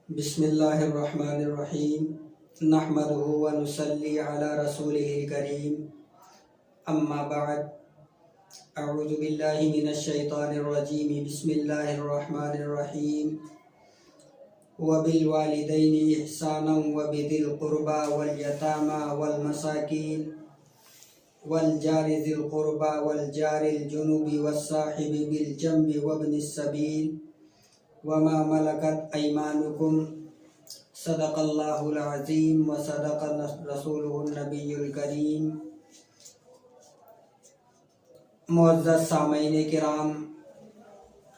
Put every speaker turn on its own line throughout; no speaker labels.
بسم اللہ الرحمن الرحیم نحمدہ ونصلی علی رسولہ الکریم اما بعد اعوذ باللہ من الشیطان الرجیم بسم اللہ الرحمن الرحیم وبالوالدین احسانا وبذی القربى والیتامی والمساکین والجار ذی القربى والجار الجنب والصاحب بالجنب وابن السبیل وما ملکت ایمانکم صدق اللہ العظیم وصدق رسولہ النبی الکریم۔ معزز سامعین کرام،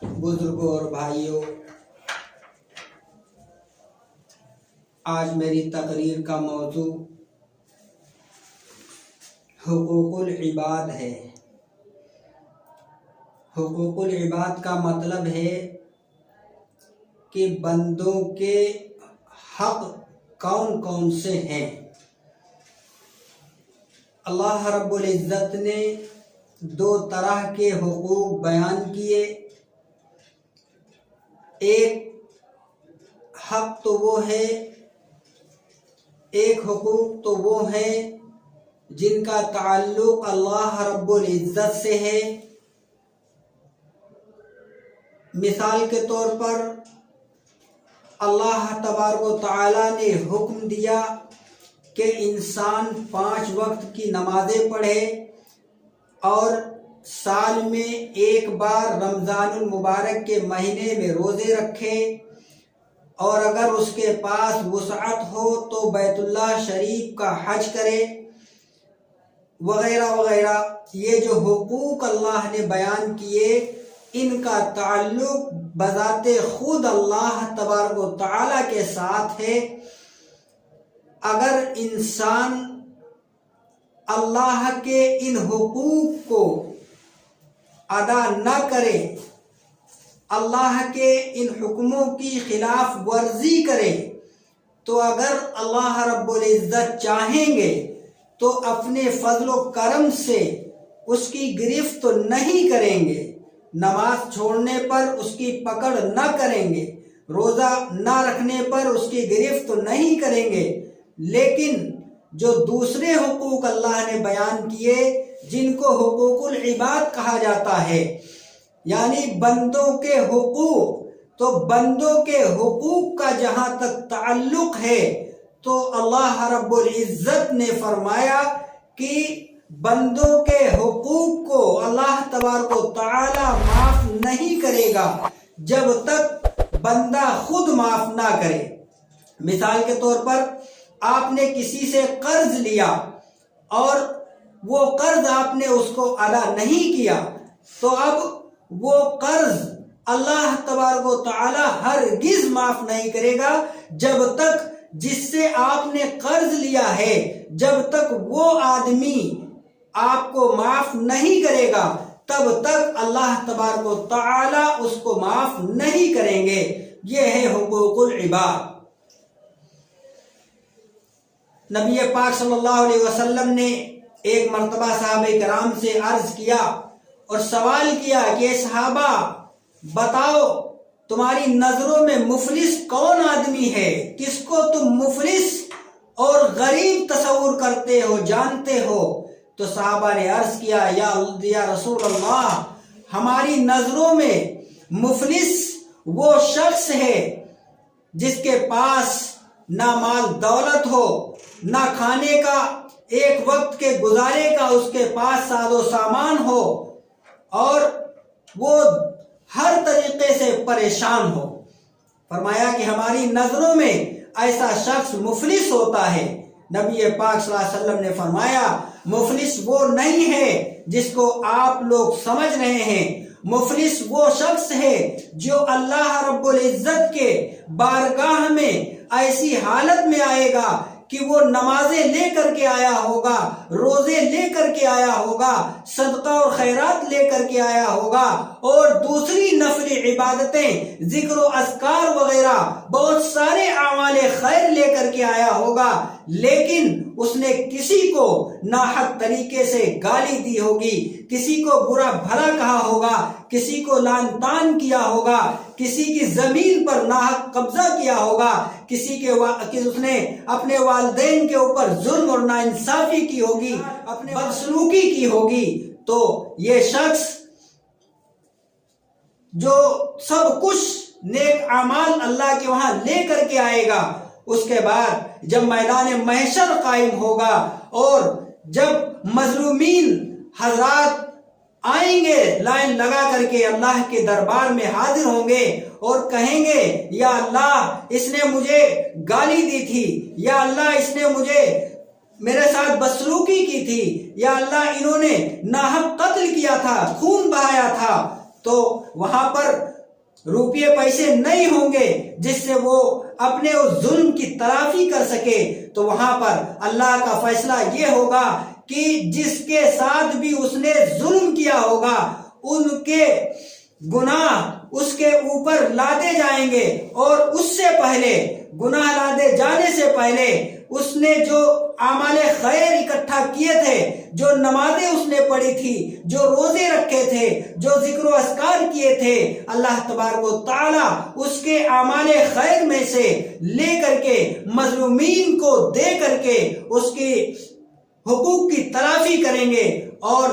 بزرگوں اور بھائیوں، آج میری تقریر کا موضوع حقوق العباد ہے۔ حقوق العباد کا مطلب ہے کہ بندوں کے حق کون کون سے ہیں۔ اللہ رب العزت نے دو طرح کے حقوق بیان کیے۔ ایک حق تو وہ ہے، ایک حقوق تو وہ ہیں جن کا تعلق اللہ رب العزت سے ہے۔ مثال کے طور پر اللہ تبارک و تعالیٰ نے حکم دیا کہ انسان 5 وقت کی نمازیں پڑھے اور سال میں ایک بار رمضان المبارک کے مہینے میں روزے رکھے، اور اگر اس کے پاس وسعت ہو تو بیت اللہ شریف کا حج کرے، وغیرہ وغیرہ۔ یہ جو حقوق اللہ نے بیان کیے، ان کا تعلق بذات خود اللہ تبارک و تعالیٰ کے ساتھ ہے۔ اگر انسان اللہ کے ان حقوق کو ادا نہ کرے، اللہ کے ان حکموں کی خلاف ورزی کرے، تو اگر اللہ رب العزت چاہیں گے تو اپنے فضل و کرم سے اس کی گرفت نہیں کریں گے، نماز چھوڑنے پر اس کی پکڑ نہ کریں گے، روزہ نہ رکھنے پر اس کی گرفت نہیں کریں گے۔ لیکن جو دوسرے حقوق اللہ نے بیان کیے، جن کو حقوق العباد کہا جاتا ہے، یعنی بندوں کے حقوق، تو بندوں کے حقوق کا جہاں تک تعلق ہے تو اللہ رب العزت نے فرمایا کہ بندوں کے حقوق کو اللہ تبارک و تعالی معاف نہیں کرے گا جب تک بندہ خود معاف نہ کرے۔ مثال کے طور پر آپ نے کسی سے قرض لیا اور وہ قرض آپ نے اس کو ادا نہیں کیا، تو اب وہ قرض اللہ تبارک و تعالی ہرگز معاف نہیں کرے گا جب تک جس سے آپ نے قرض لیا ہے، جب تک وہ آدمی آپ کو معاف نہیں کرے گا تب تک اللہ تبارک و تعالی اس کو معاف نہیں کریں گے۔ یہ ہے حقوق العباد۔ نبی پاک صلی اللہ علیہ وسلم نے ایک مرتبہ صحابہ کرام سے عرض کیا اور سوال کیا کہ صحابہ بتاؤ، تمہاری نظروں میں مفلس کون آدمی ہے؟ کس کو تم مفلس اور غریب تصور کرتے ہو، جانتے ہو؟ تو صحابہ نے عرض کیا یا رسول اللہ، ہماری نظروں میں مفلس وہ شخص ہے جس کے پاس نہ مال دولت ہو، نہ کھانے کا ایک وقت کے گزارے کا اس کے پاس ساز و سامان ہو، اور وہ ہر طریقے سے پریشان ہو۔ فرمایا کہ ہماری نظروں میں ایسا شخص مفلس ہوتا ہے۔ نبی پاک صلی اللہ علیہ وسلم نے فرمایا مفلس وہ نہیں ہے جس کو آپ لوگ سمجھ رہے ہیں، مفلس وہ شخص ہے جو اللہ رب العزت کے بارگاہ میں ایسی حالت میں آئے گا کہ وہ نمازیں لے کر کے آیا ہوگا، روزے لے کر کے آیا ہوگا، صدقہ اور خیرات لے کر کے آیا ہوگا، اور دوسری نفل عبادتیں، ذکر و اذکار وغیرہ بہت سارے اعمال خیر لے کر کے آیا ہوگا، لیکن اس نے کسی کو ناحق طریقے سے گالی دی ہوگی، کسی کو برا بھلا کہا ہوگا، کسی کو لعن طعن کیا ہوگا، کسی کی زمین پر ناحق قبضہ کیا ہوگا، اس نے اپنے والدین کے اوپر ظلم اور ناانصافی کی ہوگی، اپنے بدسلوکی کی ہوگی، تو یہ شخص جو سب کچھ نیک اعمال اللہ کے وہاں لے کر کے آئے گا، اس کے بعد جب میدان محشر قائم ہوگا اور جب مظلومین حضرات آئیں گے لائن لگا کر کے اللہ کے دربار میں حاضر ہوں گے اور کہیں گے یا اللہ اس نے مجھے گالی دی تھی، یا اللہ اس نے مجھے میرے ساتھ بدسلوکی کی تھی، یا اللہ انہوں نے ناحق قتل کیا تھا، خون بہایا تھا، تو وہاں پر روپیے پیسے نہیں ہوں گے جس سے وہ اپنے اس ظلم کی تلافی کر سکے، تو وہاں پر اللہ کا فیصلہ یہ ہوگا کہ جس کے ساتھ بھی اس نے ظلم کیا ہوگا ان کے گناہ اس کے اوپر لادے جائیں گے، اور اس سے پہلے گناہ لادے جانے سے پہلے اس نے جو اعمال خیر اکٹھا کیے تھے، جو نمازیں اس نے پڑھی تھی، جو روزے رکھے تھے، جو ذکر و اذکار کیے تھے، اللہ تبارک و تعالی اس کے اعمال خیر میں سے لے کر کے مظلومین کو دے کر کے اس کی حقوق کی تلافی کریں گے، اور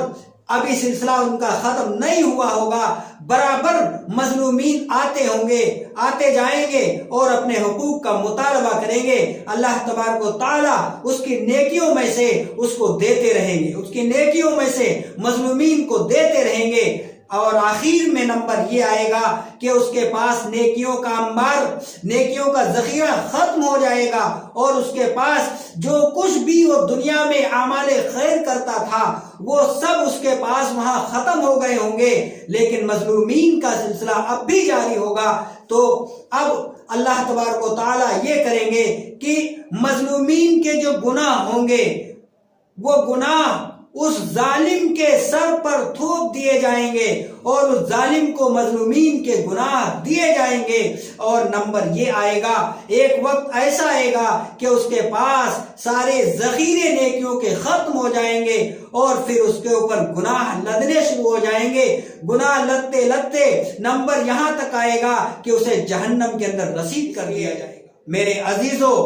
ابھی سلسلہ ان کا ختم نہیں ہوا ہوگا، برابر مظلومین آتے ہوں گے، آتے جائیں گے اور اپنے حقوق کا مطالبہ کریں گے، اللہ تبارک و تعالی اس کی نیکیوں میں سے اس کو دیتے رہیں گے، اس کی نیکیوں میں سے مظلومین کو دیتے رہیں گے، اور آخر میں نمبر یہ آئے گا کہ اس کے پاس نیکیوں کا انبار، نیکیوں کا ذخیرہ ختم ہو جائے گا، اور اس کے پاس جو کچھ بھی وہ دنیا میں اعمال خیر کرتا تھا وہ سب اس کے پاس وہاں ختم ہو گئے ہوں گے، لیکن مظلومین کا سلسلہ اب بھی جاری ہوگا۔ تو اب اللہ تبارک و تعالی یہ کریں گے کہ مظلومین کے جو گناہ ہوں گے وہ گناہ اس ظالم کے سر پر تھوپ دیے جائیں گے، اور اس ظالم کو مظلومین کے گناہ دیے جائیں گے، اور نمبر یہ آئے گا، ایک وقت ایسا آئے گا کہ اس کے پاس سارے ذخیرے نیکیوں کے ختم ہو جائیں گے، اور پھر اس کے اوپر گناہ لدنے شروع ہو جائیں گے، گناہ لدتے لدتے نمبر یہاں تک آئے گا کہ اسے جہنم کے اندر رسید کر دیا جائے گا۔ میرے عزیزو،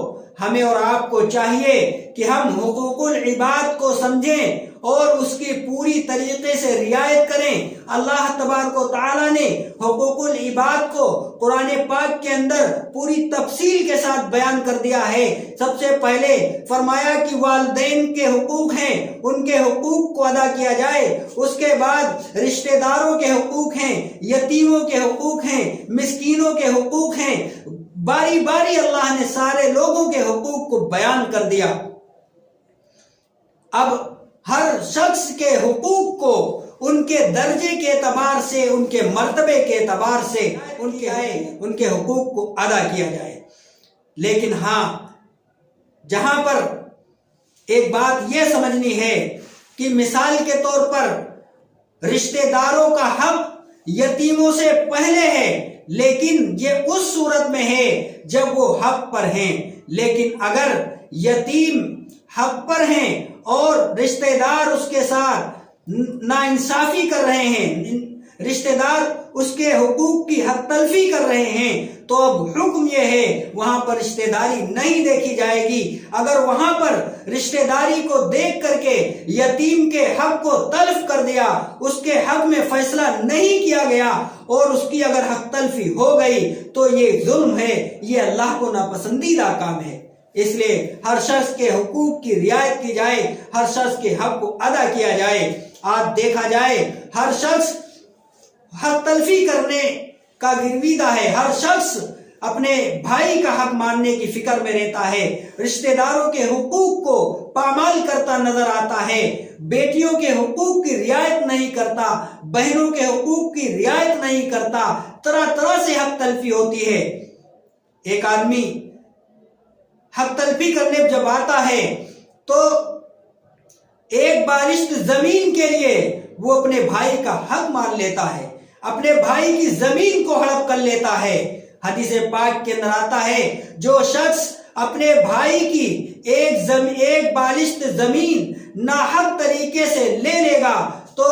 ہمیں اور آپ کو چاہیے کہ ہم حقوق العباد کو سمجھیں اور اس کی پوری طریقے سے رعایت کریں۔ اللہ تبارک و تعالی نے حقوق العباد کو قرآن پاک کے اندر پوری تفصیل کے ساتھ بیان کر دیا ہے۔ سب سے پہلے فرمایا کہ والدین کے حقوق ہیں، ان کے حقوق کو ادا کیا جائے، اس کے بعد رشتہ داروں کے حقوق ہیں، یتیموں کے حقوق ہیں، مسکینوں کے حقوق ہیں، باری باری اللہ نے سارے لوگوں کے حقوق کو بیان کر دیا۔ اب ہر شخص کے حقوق کو ان کے درجے کے اعتبار سے، ان کے مرتبے کے اعتبار سے ان کے حقوق کو ادا کیا جائے۔ لیکن ہاں، جہاں پر ایک بات یہ سمجھنی ہے کہ مثال کے طور پر رشتہ داروں کا حق یتیموں سے پہلے ہے، لیکن یہ اس صورت میں ہے جب وہ حق پر ہیں۔ لیکن اگر یتیم حق پر ہیں اور رشتہ دار اس کے ساتھ ناانصافی کر رہے ہیں، رشتہ دار اس کے حقوق کی حق تلفی کر رہے ہیں، تو اب حکم یہ ہے وہاں پر رشتہ داری نہیں دیکھی جائے گی۔ اگر وہاں پر رشتہ داری کو دیکھ کر کے یتیم کے حق کو تلف کر دیا، اس کے حق میں فیصلہ نہیں کیا گیا اور اس کی اگر حق تلفی ہو گئی تو یہ ظلم ہے، یہ اللہ کو ناپسندیدہ کام ہے۔ اس لیے ہر شخص کے حقوق کی رعایت کی جائے، ہر شخص کے حق کو ادا کیا جائے۔ آج دیکھا جائے ہر شخص حق تلفی کرنے کا گرویدہ ہے، ہر شخص اپنے بھائی کا حق ماننے کی فکر میں رہتا ہے، رشتہ داروں کے حقوق کو پامال کرتا نظر آتا ہے، بیٹیوں کے حقوق کی رعایت نہیں کرتا، بہنوں کے حقوق کی رعایت نہیں کرتا، طرح طرح سے حق تلفی ہوتی ہے۔ ایک آدمی حق تلفی کرنے جب آتا ہے تو ایک بالشت زمین کے لیے وہ اپنے بھائی کا حق مان لیتا ہے، اپنے بھائی کی زمین کو ہڑپ کر لیتا ہے۔ حدیث پاک کے اندر آتا ہے جو شخص اپنے بھائی کی ایک بالشت زمین ناحق طریقے سے لے لے گا تو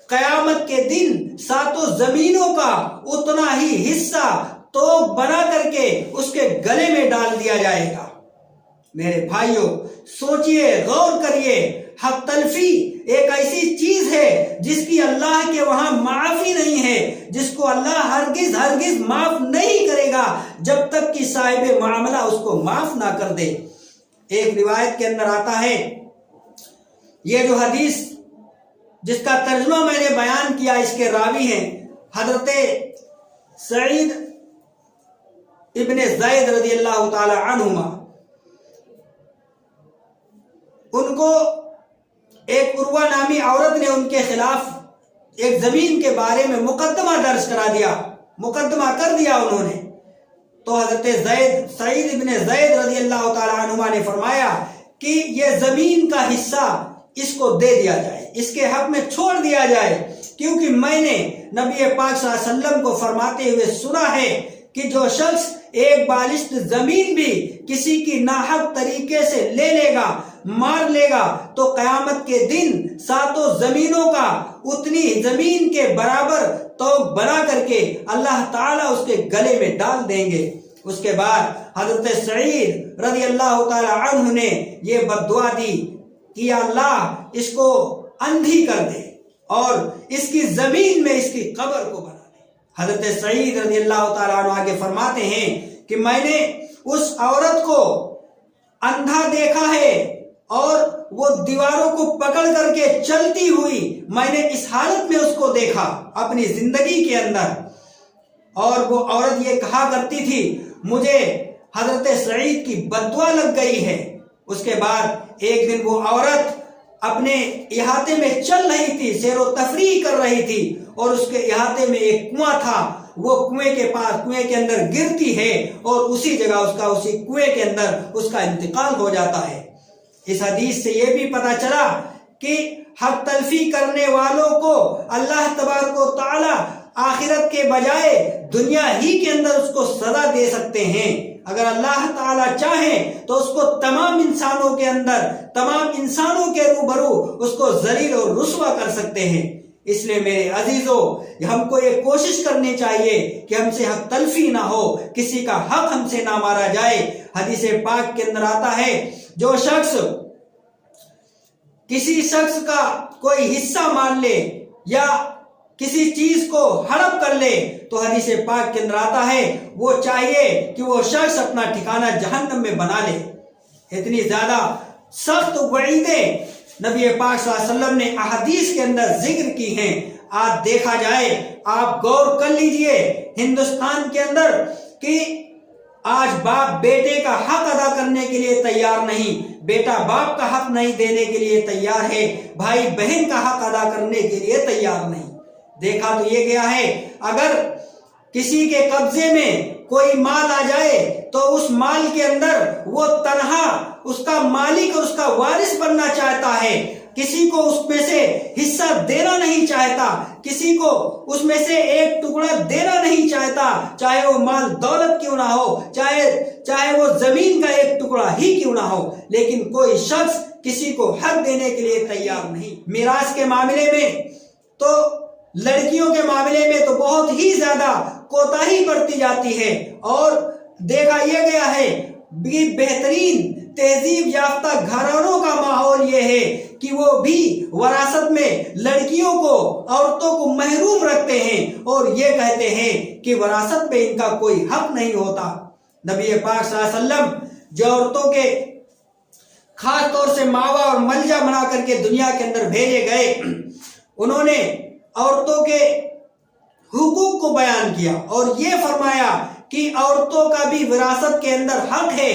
قیامت کے دن 7 زمینوں کا اتنا ہی حصہ توق بنا کر کے اس کے گلے میں ڈال دیا جائے گا۔ میرے بھائیوں، سوچئے، غور کریے، حق تلفی ایک ایسی چیز ہے جس کی اللہ کے وہاں معافی نہیں ہے، جس کو اللہ ہرگز معاف نہیں کرے گا جب تک کہ صاحب معاملہ اس کو معاف نہ کر دے۔ ایک روایت کے اندر آتا ہے، یہ جو حدیث جس کا ترجمہ میں نے بیان کیا، اس کے راوی ہیں حضرت سعید ابن زید رضی اللہ تعالی عنہما۔ ان کو ایک عروہ نامی عورت نے ان کے خلاف ایک زمین کے بارے میں مقدمہ درج مقدمہ کر دیا انہوں نے۔ تو حضرت سعید ابن زید رضی اللہ تعالی عنہما نے فرمایا کہ یہ زمین کا حصہ اس کو دے دیا جائے، اس کے حق میں چھوڑ دیا جائے، کیونکہ میں نے نبی پاک صلی اللہ علیہ وسلم کو فرماتے ہوئے سنا ہے کہ جو شخص ایک بالشت زمین بھی کسی کی ناحق طریقے سے لے لے گا، مار لے گا، تو قیامت کے دن 7 زمینوں کا اتنی زمین کے برابر توق بنا کر کے اللہ تعالیٰ اس کے گلے میں ڈال دیں گے۔ اس کے بعد حضرت سعید رضی اللہ تعالی عنہ نے یہ بد دعا دی کہ یا اللہ اس کو اندھی کر دے اور اس کی زمین میں اس کی قبر کو بنا دے۔ حضرت سعید رضی اللہ تعالیٰ عنہ آگے فرماتے ہیں کہ میں نے اس عورت کو اندھا دیکھا ہے اور وہ دیواروں کو پکڑ کر کے چلتی ہوئی میں نے اس حالت میں اس کو دیکھا اپنی زندگی کے اندر، اور وہ عورت یہ کہا کرتی تھی مجھے حضرت سعید کی بد دعا لگ گئی ہے۔ اس کے بعد ایک دن وہ عورت اپنے احاطے میں چل رہی تھی، سیر و تفریح کر رہی تھی، اور اس کے احاطے میں ایک کنواں تھا، وہ کنویں کے اندر گرتی ہے اور اسی جگہ اسی کنویں کے اندر اس کا انتقال ہو جاتا ہے۔ اس حدیث سے یہ بھی پتا چلا کہ حق تلفی کرنے والوں کو اللہ تبارک و تعالی آخرت کے بجائے دنیا ہی کے اندر اس کو سزا دے سکتے ہیں۔ اگر اللہ تعالیٰ چاہیں تو اس کو تمام انسانوں کے روبرو اس کو ذلیل اور رسوا کر سکتے ہیں۔ اس لیے میرے عزیزو، ہم کو یہ کوشش کرنی چاہیے کہ ہم سے حق تلفی نہ ہو، کسی کا حق ہم سے نہ مارا جائے۔ حدیث پاک کے اندر آتا ہے جو شخص کسی شخص کا کوئی حصہ مان لے یا کسی چیز کو ہڑپ کر لے تو حدیث پاک کے اندر آتا ہے وہ چاہیے کہ وہ شخص اپنا ٹھکانہ جہنم میں بنا لے۔ اتنی زیادہ سخت وعیدیں نبی پاک صلی اللہ علیہ وسلم نے احادیث کے اندر ذکر کی ہیں۔ آج دیکھا جائے، آپ غور کر لیجئے ہندوستان کے اندر کہ آج باپ بیٹے کا حق ادا کرنے کے لیے تیار نہیں، بیٹا باپ کا حق نہیں دینے کے لیے تیار ہے، بھائی بہن کا حق ادا کرنے کے لیے تیار نہیں۔ دیکھا تو یہ گیا ہے، اگر کسی کے قبضے میں کوئی مال آ جائے تو اس مال کے اندر وہ تنہا اس کا مالک اور اس کا وارث بننا چاہتا ہے، کسی کو اس میں سے حصہ دینا نہیں چاہتا، کسی کو اس میں سے ایک ٹکڑا دینا نہیں چاہتا، چاہے وہ مال دولت کیوں نہ ہو، چاہے وہ زمین کا ایک ٹکڑا ہی کیوں نہ ہو، لیکن کوئی شخص کسی کو حق دینے کے لیے تیار نہیں۔ میراث کے معاملے میں تو لڑکیوں کے معاملے میں تو بہت ہی زیادہ کوتاہی برتی جاتی ہے، اور دیکھا یہ گیا ہے بہترین تہذیب یافتہ گھرانوں کا ماحول یہ ہے کہ وہ بھی وراثت میں لڑکیوں کو، عورتوں کو محروم رکھتے ہیں اور یہ کہتے ہیں کہ وراثت میں ان کا کوئی حق نہیں ہوتا۔ نبی پاک صلی اللہ علیہ وسلم جو عورتوں کے خاص طور سے ماوا اور ملجا بنا کر کے دنیا کے اندر بھیجے گئے، انہوں نے عورتوں کے حقوق کو بیان کیا اور یہ فرمایا کہ عورتوں کا بھی وراثت کے اندر حق ہے۔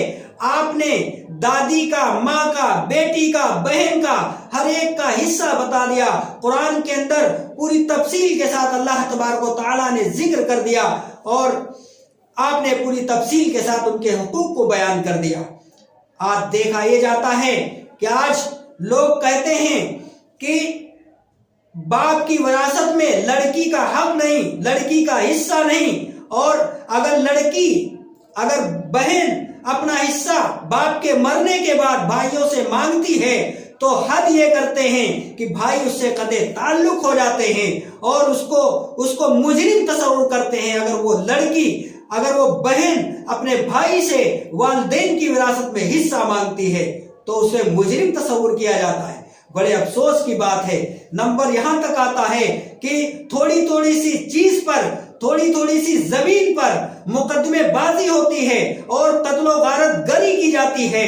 آپ نے دادی کا، ماں کا، بیٹی کا، بہن کا، ہر ایک کا حصہ بتا دیا۔ قرآن کے اندر پوری تفصیل کے ساتھ اللہ تبارک و تعالیٰ نے ذکر کر دیا اور آپ نے پوری تفصیل کے ساتھ ان کے حقوق کو بیان کر دیا۔ آج دیکھا یہ جاتا ہے کہ آج لوگ کہتے ہیں کہ باپ کی وراثت میں لڑکی کا حق نہیں، لڑکی کا حصہ نہیں، اور اگر بہن اپنا حصہ باپ کے مرنے کے بعد بھائیوں سے مانگتی ہے تو حد یہ کرتے ہیں کہ بھائی اس سے قطع تعلق ہو جاتے ہیں اور اس کو مجرم تصور کرتے ہیں۔ اگر وہ لڑکی، اگر وہ بہن اپنے بھائی سے والدین کی وراثت میں حصہ مانگتی ہے تو اسے مجرم تصور کیا جاتا ہے۔ بڑے افسوس کی بات ہے، نمبر یہاں تک آتا ہے کہ تھوڑی تھوڑی سی چیز پر، تھوڑی تھوڑی سی زمین پر مقدمے بازی ہوتی ہے اور قتل و غارت گری کی جاتی ہے۔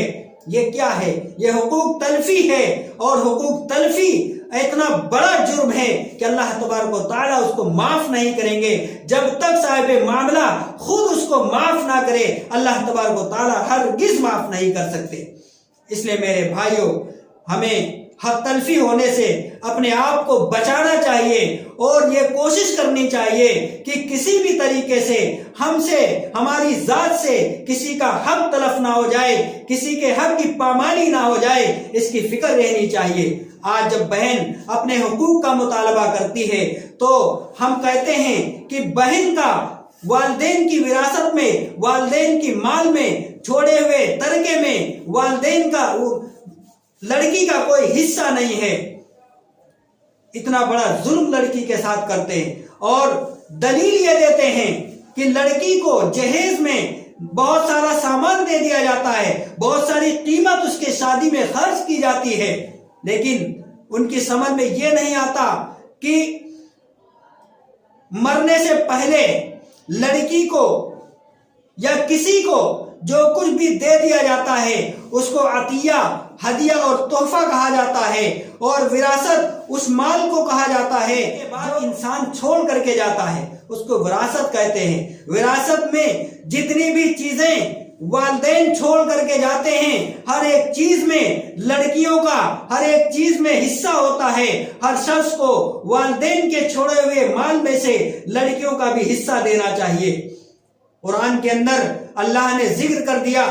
یہ کیا ہے؟ یہ حقوق تلفی ہے، اور حقوق تلفی اتنا بڑا جرم ہے کہ اللہ تبارک و تعالیٰ اس کو معاف نہیں کریں گے جب تک صاحب معاملہ خود اس کو معاف نہ کرے۔ اللہ تبارک و تعالیٰ ہرگز معاف نہیں کر سکتے۔ اس لیے میرے بھائیوں، ہمیں حق تلفی ہونے سے اپنے آپ کو بچانا چاہیے اور یہ کوشش کرنی چاہیے کہ کسی بھی طریقے سے ہم سے، ہماری ذات سے کسی کا حق تلف نہ ہو جائے، کسی کے حق کی پامالی نہ ہو جائے، اس کی فکر رہنی چاہیے۔ آج جب بہن اپنے حقوق کا مطالبہ کرتی ہے تو ہم کہتے ہیں کہ بہن کا والدین کی وراثت میں، والدین کی مال میں چھوڑے ہوئے ترکے میں والدین کا، لڑکی کا کوئی حصہ نہیں ہے۔ اتنا بڑا ظلم لڑکی کے ساتھ کرتے ہیں، اور دلیل یہ دیتے ہیں کہ لڑکی کو جہیز میں بہت سارا سامان دے دیا جاتا ہے، بہت ساری قیمت اس کے شادی میں خرچ کی جاتی ہے، لیکن ان کی سمجھ میں یہ نہیں آتا کہ مرنے سے پہلے لڑکی کو یا کسی کو جو کچھ بھی دے دیا جاتا ہے اس کو عطیہ، ہدیہ اور تحفہ کہا جاتا ہے، اور وراثت اس مال کو کہا جاتا ہے جو انسان چھوڑ کر کے جاتا ہے، اس کو وراثت کہتے ہیں۔ وراثت میں جتنی بھی چیزیں والدین چھوڑ کر کے جاتے ہیں، ہر ایک چیز میں لڑکیوں کا، ہر ایک چیز میں حصہ ہوتا ہے۔ ہر شخص کو والدین کے چھوڑے ہوئے مال میں سے لڑکیوں کا بھی حصہ دینا چاہیے۔ قرآن کے اندر اللہ نے ذکر کر دیا،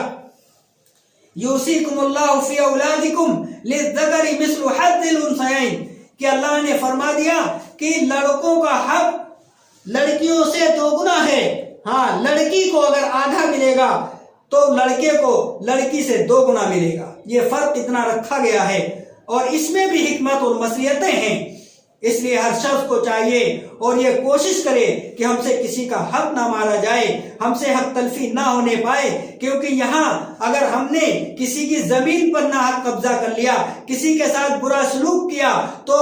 یوصیکم اللہ فی اولادکم للذکر مثل حظ الانثیین، کہ اللہ نے فرما دیا کہ لڑکوں کا حق لڑکیوں سے دوگنا ہے۔ ہاں، لڑکی کو اگر آدھا ملے گا تو لڑکے کو لڑکی سے دوگنا ملے گا۔ یہ فرق اتنا رکھا گیا ہے، اور اس میں بھی حکمت اور مصلحتیں ہیں۔ اس لیے ہر شخص کو چاہیے اور یہ کوشش کرے کہ ہم سے کسی کا حق نہ مارا جائے، ہم سے حق تلفی نہ ہونے پائے، کیونکہ یہاں اگر ہم نے کسی کی زمین پر نہ حق قبضہ کر لیا، کسی کے ساتھ برا سلوک کیا، تو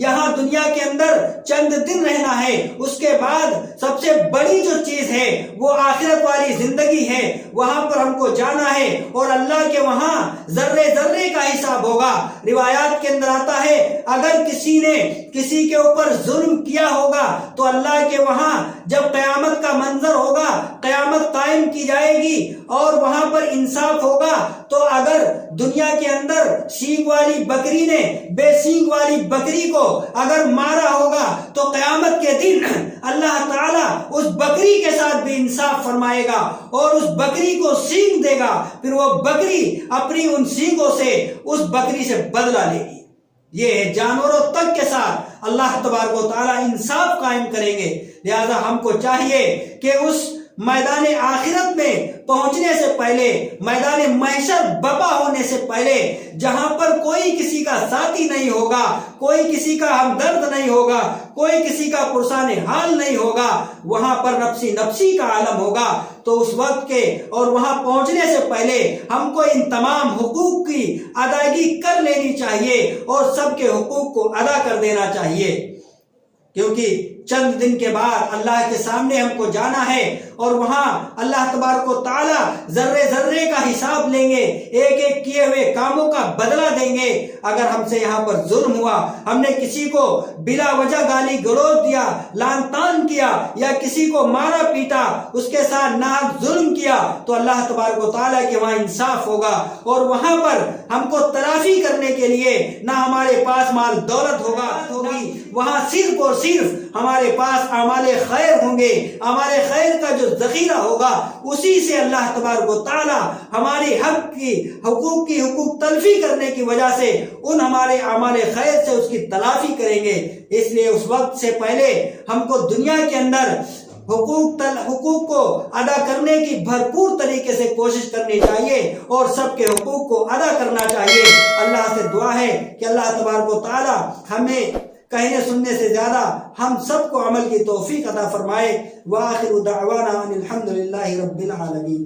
یہاں دنیا کے اندر چند دن رہنا ہے، اس کے بعد سب سے بڑی جو چیز ہے وہ آخرت والی زندگی ہے، وہاں پر ہم کو جانا ہے اور اللہ کے وہاں ذرے ذرے کا حساب ہوگا۔ روایات کے اندر آتا ہے اگر کسی نے کسی کے اوپر ظلم کیا ہوگا تو اللہ کے وہاں جب قیامت کا منظر ہوگا، قیامت قائم کی جائے گی اور وہاں پر انصاف ہوگا، تو اگر دنیا کے اندر سینگ والی بکری نے بے سینگ والی بکری کو اگر مارا ہوگا تو قیامت کے دن اللہ تعالیٰ اس بکری کے ساتھ بھی انصاف فرمائے گا اور اس بکری کو سینگ دے گا، پھر وہ بکری اپنی ان سینگوں سے اس بکری سے بدلہ لے گی۔ یہ ہے جانوروں تک کے ساتھ اللہ تبارک و تعالیٰ انصاف قائم کریں گے۔ لہذا ہم کو چاہیے کہ اس میدان آخرت میں پہنچنے سے پہلے، میدان محشر بپا ہونے سے پہلے، جہاں پر کوئی کسی کا ساتھی نہیں ہوگا، کوئی کسی کا ہمدرد نہیں ہوگا، کوئی کسی کا پرسان حال نہیں ہوگا، وہاں پر نفسی نفسی کا عالم ہوگا، تو اس وقت کے اور وہاں پہنچنے سے پہلے ہم کو ان تمام حقوق کی ادائیگی کر لینی چاہیے اور سب کے حقوق کو ادا کر دینا چاہیے، کیونکہ چند دن کے بعد اللہ کے سامنے ہم کو جانا ہے اور وہاں اللہ تبارک و تعالیٰ ذرے ذرے کا حساب لیں گے، ایک ایک کیے ہوئے کاموں کا بدلہ دیں گے۔ اگر ہم سے یہاں پر ظلم ہوا، ہم نے کسی کو بلا وجہ گالی گلوچ دیا، لعن طعن کیا، یا کسی کو مارا پیٹا، اس کے ساتھ ناحق ظلم کیا، تو اللہ تبارک و تعالیٰ کے وہاں انصاف ہوگا، اور وہاں پر ہم کو تلافی کرنے کے لیے نہ ہمارے پاس مال دولت ہوگا، وہاں صرف اور صرف ہمارے پاس اعمال خیر ہوں گے۔ اعمال خیر کا جو ذخیرہ ہوگا اسی سے اللہ تبارک و تعالی ہمارے حقوق کی حقوق تلفی کرنے کی وجہ سے ان ہمارے اعمال خیر سے اس کی تلافی کریں گے۔ اس لیے اس وقت سے پہلے ہم کو دنیا کے اندر حقوق کو ادا کرنے کی بھرپور طریقے سے کوشش کرنی چاہیے اور سب کے حقوق کو ادا کرنا چاہیے۔ اللہ سے دعا ہے کہ اللہ تبارک و تعالی ہمیں کہنے سننے سے زیادہ ہم سب کو عمل کی توفیق عطا فرمائے۔ وآخر دعوانا ان الحمد للہ رب العالمین۔